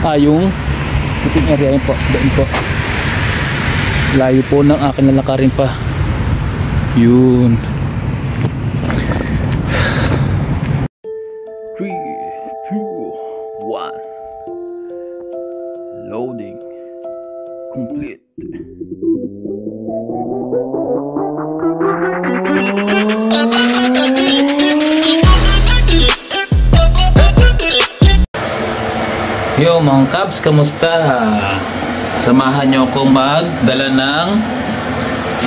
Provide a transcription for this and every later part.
Yung meeting area po, doon po. Layo po ng akin lalakarin pa. Yun. 3, 2, 1. Loading complete. Yo mga kabs, kamusta? Samahan nyo akong magdala ng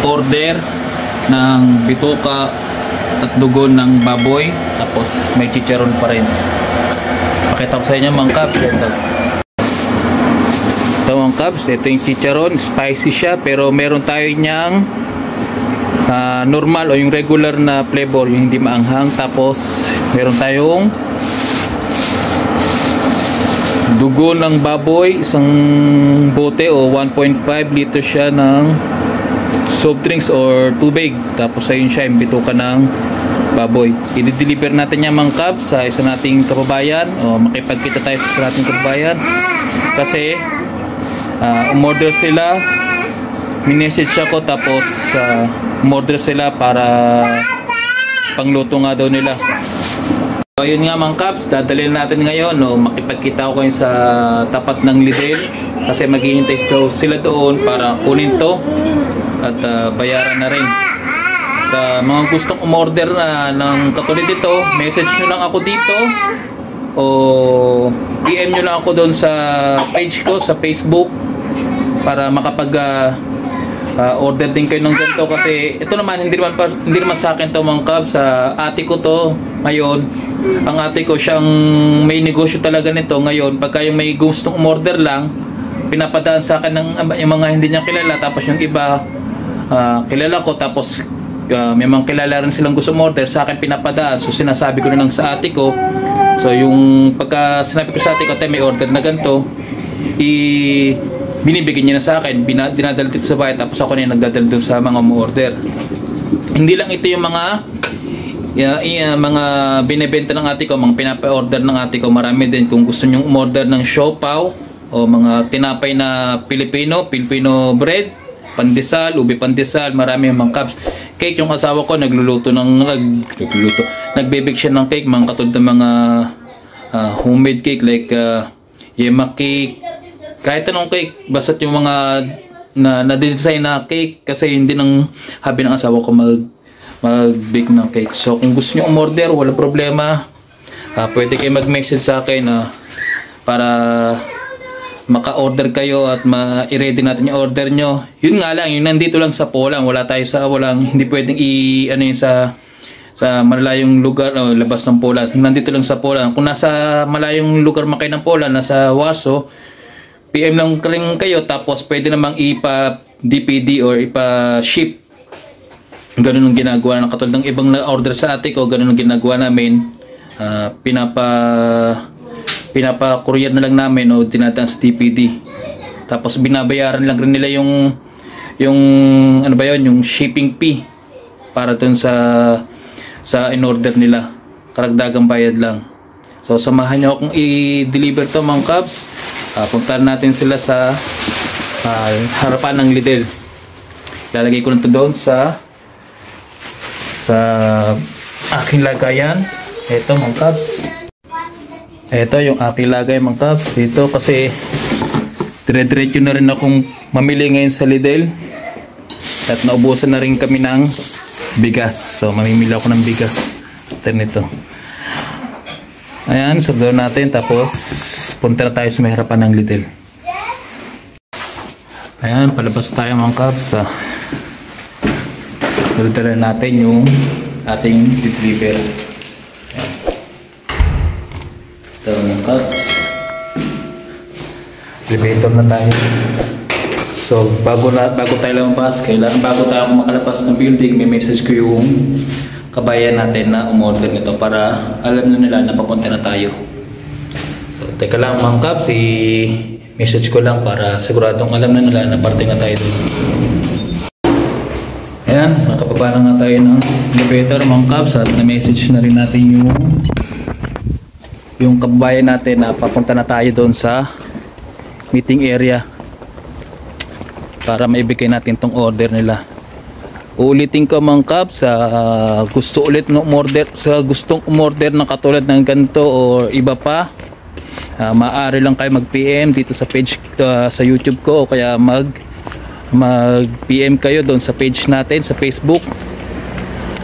order ng bituka at dugo ng baboy, tapos may chicharon pa rin. Pakita ko sa inyo mga kabs. Ito mga kabs, ito yung chicharon. Spicy siya pero meron tayo niyang normal o yung regular na flavor, yung hindi maanghang. Tapos meron tayong dugo ng baboy, isang bote o 1.5 liter siya ng soft drinks or tubig. Tapos ayun siya, yung bituka ng baboy. I-deliver natin yan mga kabs sa isa nating kababayan, o makipagkita tayo sa isa nating kababayan kasi umorder sila, minessage ako, tapos umorder sila para pangluto nga daw nila. So yun nga mga kabs, dadalhin natin ngayon, no? Makipagkita ko kayo sa tapat ng Lidl kasi maghihintay sila doon para kunin to at bayaran na rin. Sa mga gustong umorder ng katulad dito, message nyo lang ako dito o PM nyo lang ako doon sa page ko sa Facebook para makapag order din kayo ng ganito. Kasi ito naman hindi naman sa akin to mga kabs, sa ate ko to ngayon. Ang ate ko siyang may negosyo talaga nito ngayon. Pagka yung may gustong umorder lang, pinapadaan sa akin ng yung mga hindi niya kilala, tapos yung iba kilala ko, tapos may mga kilala rin silang gusto umorder, sa akin pinapadaan. So sinasabi ko na lang sa ate ko. So yung pagka sinabi ko sa ate ko, may order na ganito, binibigyan niya na sa akin, dinadala dito sa bahay, tapos ako na yung nagdadala dito sa mga umorder. Hindi lang ito yung mga binibenta ng ate ko, mga pinapa-order ng ate ko. Marami din kung gusto nyong umorder ng siopaw o mga tinapay na Filipino bread, pandesal, ube pandesal, marami yung mga kabs. Cake, yung asawa ko nagbibake siya ng cake, mga katulad ng mga homemade cake like yema cake, kahit anong cake, basta't yung mga na-design na cake, kasi hindi ng habi ng asawa ko mag-bake ng cake. So kung gusto nyo umorder, wala problema, pwede kayo mag-message sa akin para maka-order kayo at i-ready natin yung order nyo. Yun nga lang, yung nandito lang sa Polang, hindi pwedeng sa malayong lugar o labas ng Poland. Nandito lang sa Poland. Kung nasa malayong lugar man kayo ng Poland, nasa Warsaw, PM lang kayo, tapos pwede namang ipa-DPD or ipa-ship. Ganun ang ginagawa ng katulad ng ibang na-order sa ate ko. Ganun ang ginagawa namin. Pinapa-courier na lang namin o dinadaan sa DPD. Tapos binabayaran lang rin nila yung ano ba yun, yung shipping fee para dun sa in-order nila. Karagdagang bayad lang. So samahan nyo akong i-deliver to mga kabs. Puntahan natin sila sa harapan ng Lidl. Lalagay ko na to doon sa aking lagayan. Ito mga kabs, ito yung aking lagay mga kabs dito, kasi dire-diretso na rin akong mamili ngayon sa Lidl at naubusan na rin kami ng bigas. So mamimili ako ng bigas after nito. Ayan, sabaw natin, tapos punta na tayo sa may harapan ng Lidl. Ayan, palabas tayo mga kabs. Dala natin yung ating deliver. Ito mga kabs, elevator na tayo. So bago tayo lumabas, bago tayo makalabas ng building, may message ko yung kabayan natin na umorder nito para alam na nila na papunta na tayo. So teka lang mga kabs, message ko lang para siguradong alam na nila na parte na tayo doon. Ayan, nakapaba na nga tayo ng elevator mga kabs, at na-message na rin natin yung kabayan natin na papunta na tayo doon sa meeting area para maibigay natin tong order nila. Uulitin ko mga kabs, sa gusto ulit ng umorder, sa gustong umorder ng katulad ng ganito o iba pa, maaari lang kayo mag-PM dito sa page sa YouTube ko, o kaya mag-PM kayo doon sa page natin sa Facebook.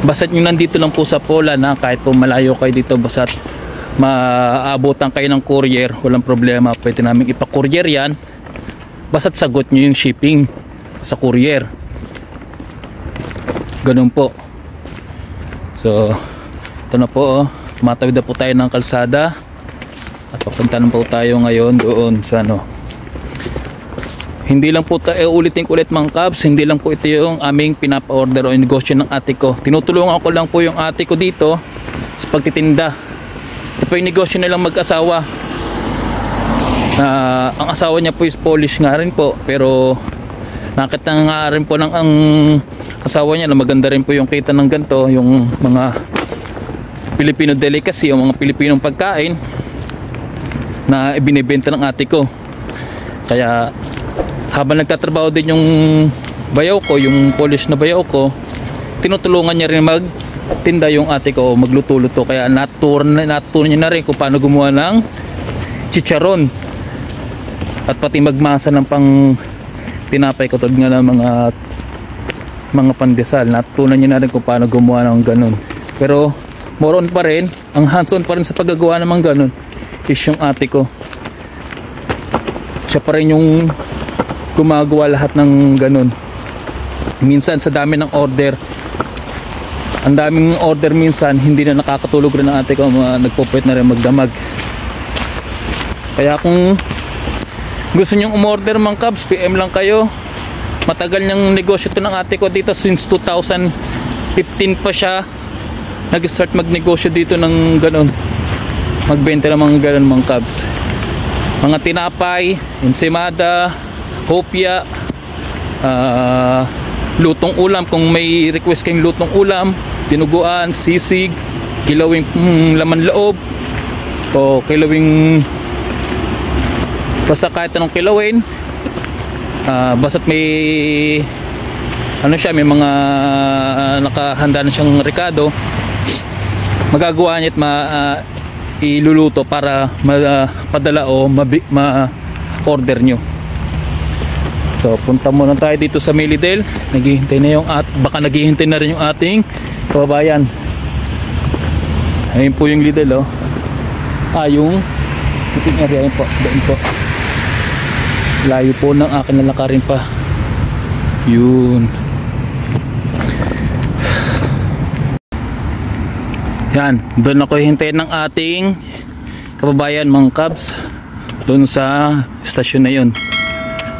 Basta't yung nandito lang po sa Poland, kahit po malayo kayo dito, basta't maabutan kayo ng courier, walang problema, pwede namin ipa-courier yan, basta't sagot nyo yung shipping sa courier. Ganun po. So ito na po, tumatawid na po tayo ng kalsada at papunta na po tayo ngayon doon sa hindi lang po tayo, ulitin ko ulit mga kabs, hindi lang po ito yung aming pinapa-order o negosyo ng ate ko. Tinutulungan ko lang po yung ate ko dito sa pagtitinda. Ito po yung negosyo nilang mag-asawa. Ang asawa niya po is Polish nga rin po, pero nakita nga rin po ng ang asawa niya na maganda rin po yung kita ng ganito, yung mga Filipino delicacy o mga Pilipinong pagkain na ibinibenta ng ate ko. Kaya habang nagtatrabaho din yung bayaw ko, yung Polish na bayaw ko, tinutulungan niya rin magtinda yung ate ko, magluto-luto. Kaya natuto niya na rin kung paano gumawa ng chicharon at pati magmasa ng pang tinapay, katulad nga ng mga pandesal. Natutunan niya na rin kung paano gumawa ng ganun. Pero more on pa rin, ang hands on pa rin sa paggagawa ng mga ganun is yung ate ko. Siya pa rin yung gumagawa lahat ng ganun. Minsan sa dami ng order, ang daming order, minsan hindi na nakakatulog rin ang ate ko, nagpo-pwet na rin magdamag. Kaya kung gusto nyong umorder mga kabs, PM lang kayo. Matagal niyang negosyo to ng ate ko dito, since 2015 pa siya nag-start magnegosyo dito ng ganun, magbenta ng mga ganun mga kabs. Mga tinapay, ensimada, hopya, lutong ulam, kung may request kayong lutong ulam, dinuguan, sisig, kilawing laman loob, o kilawing basta kahit anong kilawin, basta't may siya, may mga nakahanda na siyang rekado, magagawa niya at iluluto para mapadala o ma-order nyo. So punta muna tayo dito sa Melidale. Naghihintay na baka naghihintay na rin yung ating kababayan. Ayun po yung Lidl, yung meeting area, yun po, doon po. Layo po ng akin na lakarin pa. Yun. Yan, doon ako hintayin ng ating kababayan mga kabs, doon sa stasyon na yun.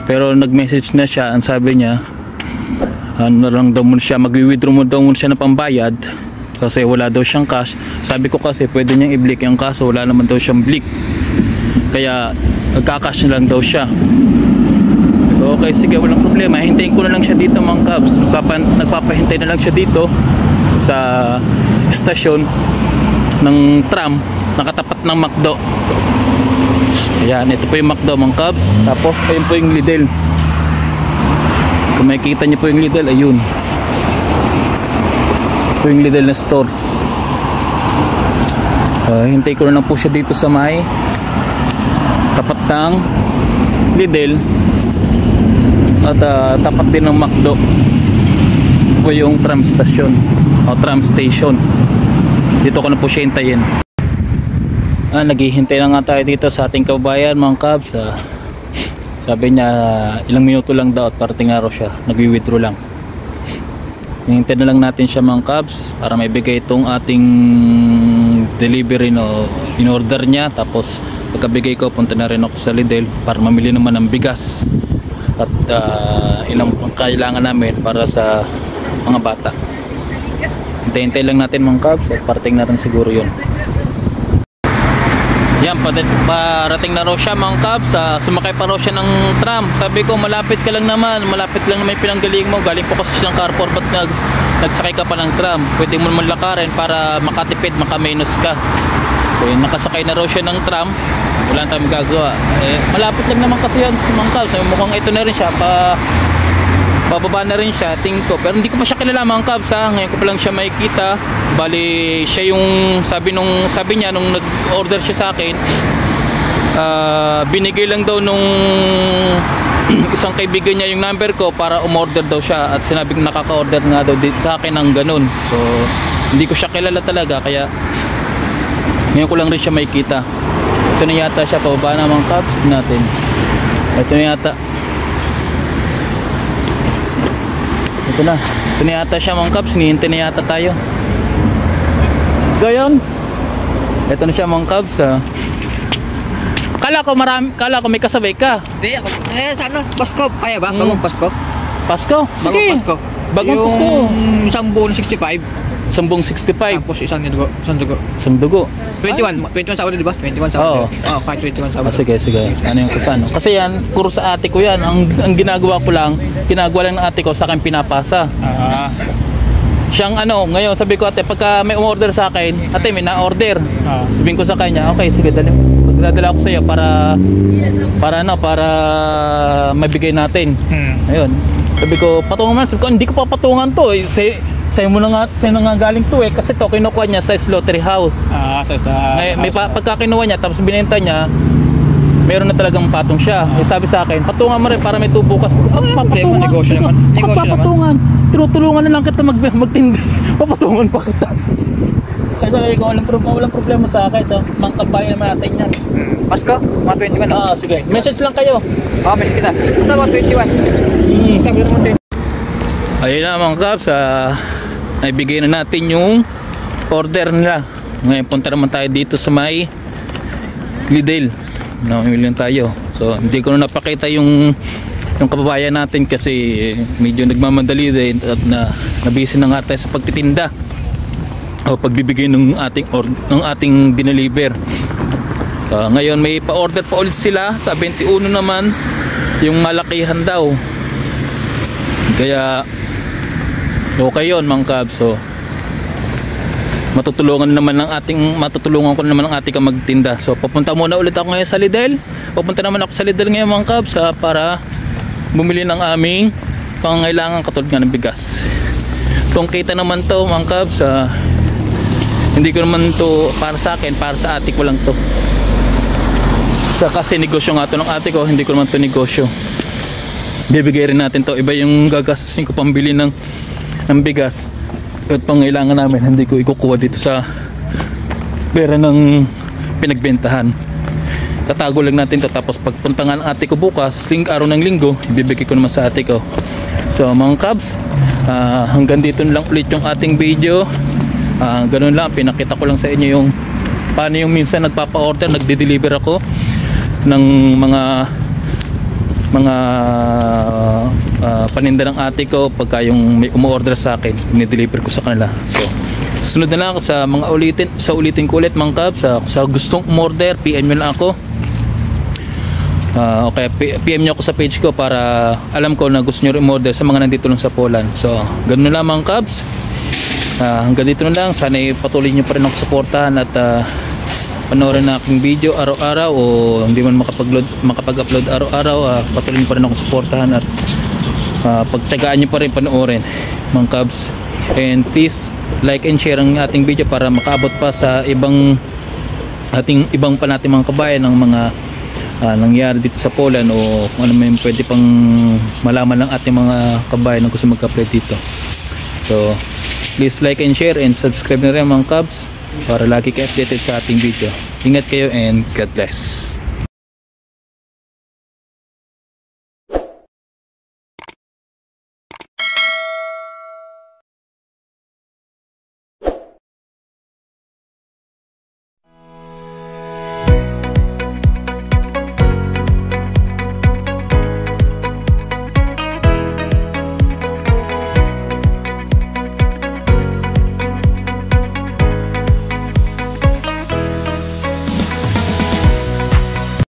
Pero nag-message na siya, ang sabi niya lang daw muna siya, mag-withdraw mo daw muna siya ng pambayad kasi wala daw siyang cash. Sabi ko kasi pwede niyang i-blick yung kaso wala naman daw siyang blick, kaya magkakash na lang daw siya. Okay, sige, walang problema, hintayin ko na lang siya dito mga kabs. Nagpapahintay na lang siya dito sa stasyon ng tram, nakatapat ng McDo. Ayan, ito po yung McDo mga kabs. Tapos ayun po yung Lidl, kung makikita niyo po yung Lidl, ayun ito yung Lidl na store. Hintay ko na lang po siya dito sa may tapat ng Lidl at tapat din ng McDo. Ito po yung tram station o tram station. Dito ko na po siya hintayin. Naghihintay na nga tayo dito sa ating kababayan mga kabs. Sabi niya ilang minuto lang daw at parating na raw siya, nagwi-withdraw lang. Hintay na lang natin siya mga kabs para maibigay itong ating delivery in-order niya. Tapos pagkabigay ko, punta na rin ako sa Lidl para mamili naman ng bigas at ilang kailangan namin para sa mga bata. Hintay-hintay lang natin mga kabs at parating natin siguro yun. Yan, parating na raw siya mga kabs. Sumakay pa raw siya ng tram. Sabi ko, malapit ka lang naman, malapit lang naman yung pinanggaling mo, galing po kasi siyang Carrefour, ba't nagsakay ka pa ng tram? Pwede mo naman lakarin para makatipid, makamenos ka. Okay, nakasakay na raw siya ng tram wala tayong magagawa. Malapit lang naman kasi yan mga kabs. Mukhang ito na rin siya, bababa na rin siya, tingin ko. Pero hindi ko pa siya kilala mga kabs ha. Ngayon ko pa lang siya makikita. Bali siya yung sabi niya nung nag-order siya sa akin, binigay lang daw nung isang kaibigan niya yung number ko para umorder daw siya, at sinabi ko nakaka-order nga daw dito sa akin ng ganun. So hindi ko siya kilala talaga, kaya ngayon ko lang rin siya makikita. Ito na yata siya, pababa na mga kabs natin. Ito na yata. Ito na yata siya mga kabs, hinihintay na yata tayo. Gayon. Ito na siya mga kabs ha. Kala ko may kasabay ka. Hindi ako. Sa ano? Pasko. Kaya ba? Bagong Pasko? Pasko? Sige. Bagong Pasko. Bagong Pasko. Yung isang buong 65. Isang buong 65. Tapos isang dugo. Isang dugo. 21 Sabado, di ba? 21 Sabado. Oo, kahit 21 Sabado. Sige. Ano yung kusano? Kasi yan, puro sa ate ko yan. Ang ginagawa lang ng ate ko, sa akin pinapasa. Siyang ngayon sabi ko, ate, pagka may umorder sa akin, ate, may na-order. Sabihin ko sa kanya, okay, sige, magdadala ko sa iyo para mabigay natin. Ayun. Sabi ko, patungan. Sabi ko, hindi ko pa patungan to. Sa'yo na nga galing to kasi to kinukuha niya sa Lottery House. May pagka kinuha niya tapos binenta niya, meron na talagang patong siya. Sabi sa akin, patungan mo rin para may tubo ka. Negosyo naman. Papatungan. Tinutulungan na lang kita magtindi. Papatungan pa kita. Kaya sabi ko, walang problema sa akin. So, mangkabayan naman natin yan. Pasko? Mga 21. Sige. Message lang kayo. Message kita. Sa mga 21. Sabi naman 21. Ayun na mga kabs, naibigay na natin yung order nila. Ngayon punta naman tayo dito sa may Lidl. Namimili lang tayo. So hindi ko na napakita yung kababayan natin kasi medyo nagmamadali din at nabisi na nga tayo sa pagtitinda o pagbibigay ng ating dineliver. Ngayon may pa-order pa ulit sila sa 21 naman, yung malakihan daw. Kaya okay yun mga kabs. So matutulungan ko naman ang ating magtinda. So papunta muna ulit ako ngayon sa Lidl. Papunta naman ako sa Lidl ngayon mga kabs para bumili ng aming pangangailangan katulad nga ng bigas. Itong kita naman to mga kabs, hindi ko naman to para sa akin, para sa ate ko lang to. Kasi negosyo nga to ng ate ko, hindi ko naman to negosyo. Bibigay rin natin to. Iba yung gagastusin ko pambili ng bigas at pangailangan namin, hindi ko ikukuha dito sa pera ng pinagbentahan. Tatago lang natin to, tapos pagpunta nga ng ate ko bukas, araw ng linggo, ibibigay ko naman sa ate ko. So mga kabs, hanggang dito lang ulit yung ating video. Ganun lang, pinakita ko lang sa inyo yung paano yung minsan nagpapa-order, nagde-deliver ako ng mga paninda ng ate ko. Pagka yung may umu-order sa akin, ni-deliver ko sa kanila. So sunod na lang sa mga ulitin ko ulit mga kabs. Sa gustong umorder, PM nyo lang ako. Okay, PM nyo ako sa page ko para alam ko na gusto nyo umorder sa mga nandito lang sa Poland. So ganun na lang mga kabs. Hanggang dito na lang. Sana patuloy nyo pa rin ako suportahan at panoorin na aking video araw-araw, o hindi man makapag-upload araw-araw, patuloy nyo pa rin ako suportahan at pagtyagaan nyo pa rin panoorin mga kabs. And please like and share ang ating video para makaabot pa sa ibang pa natin mga kabayan ng mga nangyari dito sa Poland, o kung ano may pwede pang malaman ng ating mga kabayan na gusto mag-upload dito. So please like and share and subscribe na rin mga kabs para lagi kayo updated sa ating video. Ingat kayo and God bless.